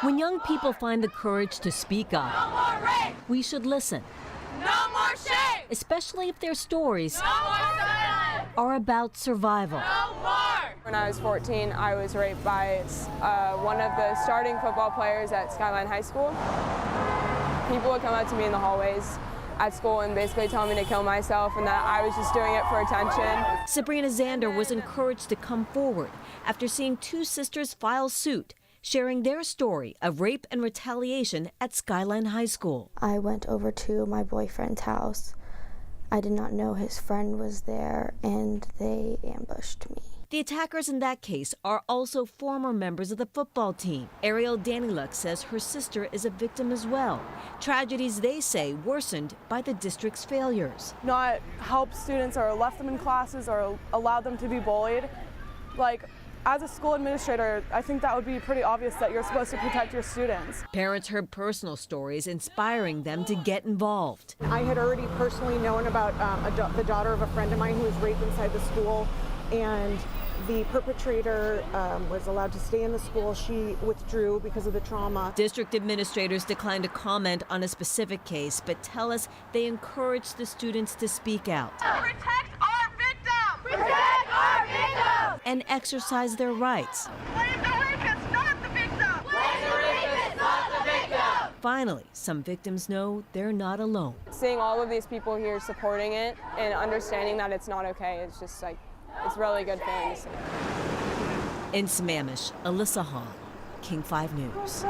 When young people find the courage to speak up, No more rape! we should listen, No more shame! especially if their stories No more silence! are about survival. No more! When I was 14, I was raped by one of the starting football players at Skyline High School. People would come up to me in the hallways at school and basically tell me to kill myself and that I was just doing it for attention. Sabrina Zander was encouraged to come forward after seeing two sisters file suit, sharing their story of rape and retaliation at Skyline High School. I went over to my boyfriend's house. I did not know his friend was there, and they ambushed me. The attackers in that case are also former members of the football team. Ariel Daniluk says her sister is a victim as well. Tragedies, they say, worsened by the district's failures. Not help students or left them in classes or allowed them to be bullied. Like, as a school administrator, I think that would be pretty obvious that you're supposed to protect your students. Parents heard personal stories inspiring them to get involved. I had already personally known about the daughter of a friend of mine who was raped inside the school, and the perpetrator was allowed to stay in the school. She withdrew because of the trauma. District administrators declined to comment on a specific case, but tell us they encourage the students to speak out. Protect our victims! Protect our victims! And exercise their rights. Blame the rapist, not the victim! Blame the rapist, not the victim! Finally, some victims know they're not alone. Seeing all of these people here supporting it and understanding that it's not okay, it's just like, it's really good things. In Sammamish, Elisa Hahn, King 5 News.